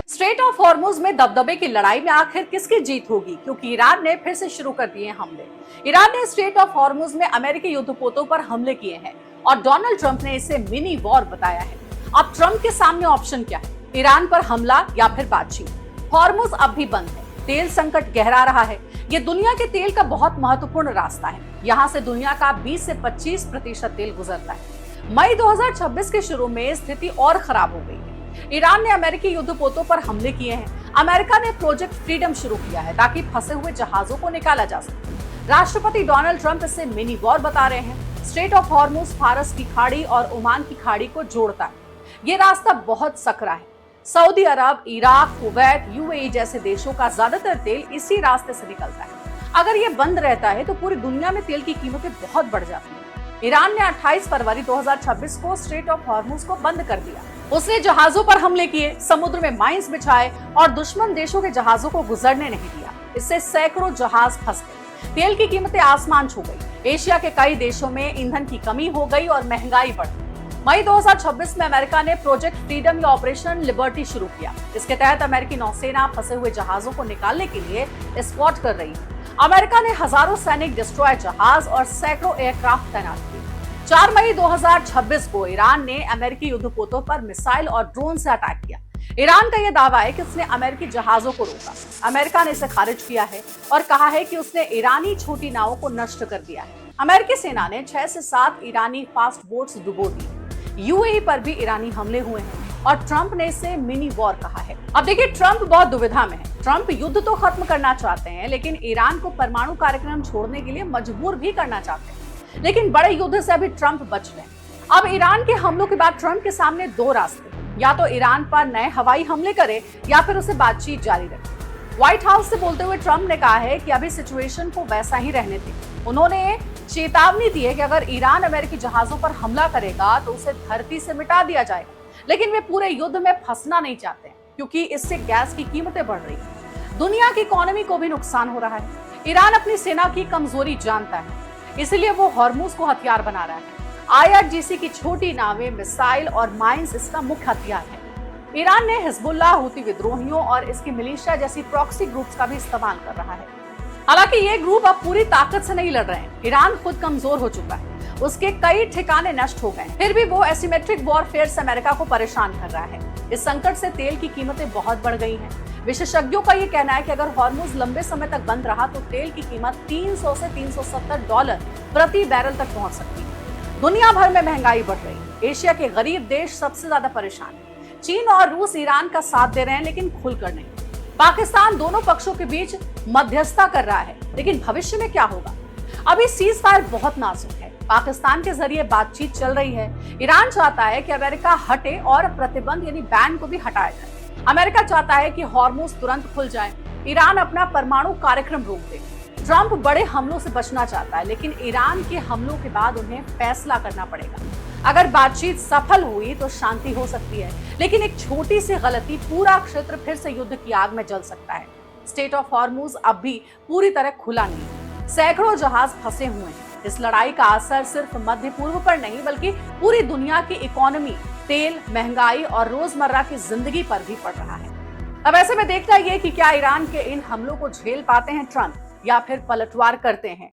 Straight of Hormuz में दबदबे की लड़ाई में आखिर किसकी जीत होगी, क्योंकि ईरान ने फिर से शुरू कर दिए हमले। ईरान ने स्ट्रेट ऑफ हॉर्मुज में अमेरिकी युद्धपोतों पर हमले किए हैं और डोनाल्ड ट्रंप ने इसे मिनी वॉर बताया है। अब ट्रंप के सामने ऑप्शन क्या है, ईरान पर हमला या फिर बातचीत। हॉर्मुज अब भी बंद है, तेल संकट गहरा रहा है। ये दुनिया के तेल का बहुत महत्वपूर्ण रास्ता है। यहाँ से दुनिया का 20 से 25% तेल गुजरता है। मई 2026 के शुरू में स्थिति और खराब हो गई है। ईरान ने अमेरिकी युद्धपोतों पर हमले किए हैं। अमेरिका ने प्रोजेक्ट फ्रीडम शुरू किया है ताकि फंसे हुए जहाजों को निकाला जा सके। राष्ट्रपति डोनाल्ड ट्रंप इसे मिनी वॉर बता रहे हैं। स्ट्रेट ऑफ हॉर्मुज फारस की खाड़ी और ओमान की खाड़ी को जोड़ता है। ये रास्ता बहुत सकरा है। सऊदी अरब, इराक, कुवैत, यूएई जैसे देशों का ज्यादातर तेल इसी रास्ते से निकलता है। अगर ये बंद रहता है तो पूरी दुनिया में तेल की कीमतें बहुत बढ़ जाती हैं। ईरान ने 28 फरवरी 2026 को स्ट्रेट ऑफ हॉर्मुज को बंद कर दिया। उसने जहाजों पर हमले किए, समुद्र में माइंस बिछाए और दुश्मन देशों के जहाजों को गुजरने नहीं दिया। इससे सैकड़ों जहाज फंस गए। तेल की कीमतें आसमान छू गई। एशिया के कई देशों में ईंधन की कमी हो गई और महंगाई बढ़ गई। मई 2026 में अमेरिका ने प्रोजेक्ट फ्रीडम या ऑपरेशन लिबर्टी शुरू किया। इसके तहत अमेरिकी नौसेना फंसे हुए जहाजों को निकालने के लिए एस्कॉर्ट कर रही है। अमेरिका ने हजारों सैनिक डिस्ट्रॉयर जहाज और सैकड़ों एयरक्राफ्ट तैनात किए। 4 मई 2026 को ईरान ने अमेरिकी युद्धपोतों पर मिसाइल और ड्रोन से अटैक किया। ईरान का यह दावा है कि उसने अमेरिकी जहाजों को रोका। अमेरिका ने इसे खारिज किया है और कहा है कि उसने ईरानी छोटी नावों को नष्ट कर दिया है। अमेरिकी सेना ने 6 से 7 ईरानी फास्ट बोट्स डुबो दी। यूएई पर भी ईरानी हमले हुए हैं और ट्रंप ने इसे मिनी वॉर कहा है। अब देखिए, ट्रंप बहुत दुविधा में है। ट्रंप युद्ध तो खत्म करना चाहते हैं, लेकिन ईरान को परमाणु कार्यक्रम छोड़ने के लिए मजबूर भी करना चाहते हैं। लेकिन बड़े युद्ध से अभी ट्रंप बच रहे हैं। अब ईरान के हमलों के बाद ट्रंप के सामने दो रास्ते, या तो ईरान पर नए हवाई हमले करे या फिर उसे बातचीत जारी रखे। व्हाइट हाउस से बोलते हुए ट्रंप ने कहा है कि अभी सिचुएशन को वैसा ही रहने दें। उन्होंने चेतावनी दी है कि अगर ईरान अमेरिकी जहाजों पर हमला करेगा तो उसे धरती से मिटा दिया जाएगा। लेकिन वे पूरे युद्ध में फंसना नहीं चाहते, क्योंकि इससे गैस की कीमतें बढ़ रही हैं। दुनिया की इकोनॉमी को भी नुकसान हो रहा है। ईरान अपनी सेना की कमजोरी जानता है, इसलिए वो हॉर्मुज को हथियार बना रहा है। आईआरजीसी की छोटी नावें, मिसाइल और माइंस इसका मुख्य हथियार है। ईरान ने हिजबुल्लाह, हूती विद्रोहियों और इसकी मिलिशिया जैसी प्रॉक्सी ग्रुप्स का भी इस्तेमाल कर रहा है। हालांकि ये ग्रुप अब पूरी ताकत से नहीं लड़ रहे हैं। ईरान खुद कमजोर हो चुका है, उसके कई ठिकाने नष्ट हो गए। फिर भी वो एसिमेट्रिक वॉरफेयर से अमेरिका को परेशान कर रहा है। इस संकट से तेल की कीमतें बहुत बढ़ गई हैं। विशेषज्ञों का ये कहना है कि अगर हॉर्मुज लंबे समय तक बंद रहा तो तेल की कीमत $300 से $370 प्रति बैरल तक पहुंच सकती है। दुनिया भर में महंगाई बढ़ रही है। एशिया के गरीब देश सबसे ज्यादा परेशान है। चीन और रूस ईरान का साथ दे रहे हैं, लेकिन खुलकर नहीं। पाकिस्तान दोनों पक्षों के बीच मध्यस्थता कर रहा है, लेकिन भविष्य में क्या होगा? अभी सीज फायर बहुत नाजुक है। पाकिस्तान के जरिए बातचीत चल रही है। ईरान चाहता है कि अमेरिका हटे और प्रतिबंध यानी बैन को भी हटाया जाए। अमेरिका चाहता है कि हॉर्मुज तुरंत खुल जाए। ईरान अपना परमाणु कार्यक्रम रोक दे। ट्रंप बड़े हमलों से बचना चाहता है, लेकिन ईरान के हमलों के बाद उन्हें फैसला करना पड़ेगा। अगर बातचीत सफल हुई तो शांति हो सकती है, लेकिन एक छोटी सी गलती पूरा क्षेत्र फिर से युद्ध की आग में जल सकता है। स्ट्रेट ऑफ हॉर्मुज अब भी पूरी तरह खुला नहीं है। सैकड़ों जहाज फंसे हुए हैं। इस लड़ाई का असर सिर्फ मध्य पूर्व पर नहीं, बल्कि पूरी दुनिया की इकोनॉमी, तेल, महंगाई और रोजमर्रा की जिंदगी पर भी पड़ रहा है। अब ऐसे में देखना ये कि क्या ईरान के इन हमलों को झेल पाते हैं ट्रंप, या फिर पलटवार करते हैं।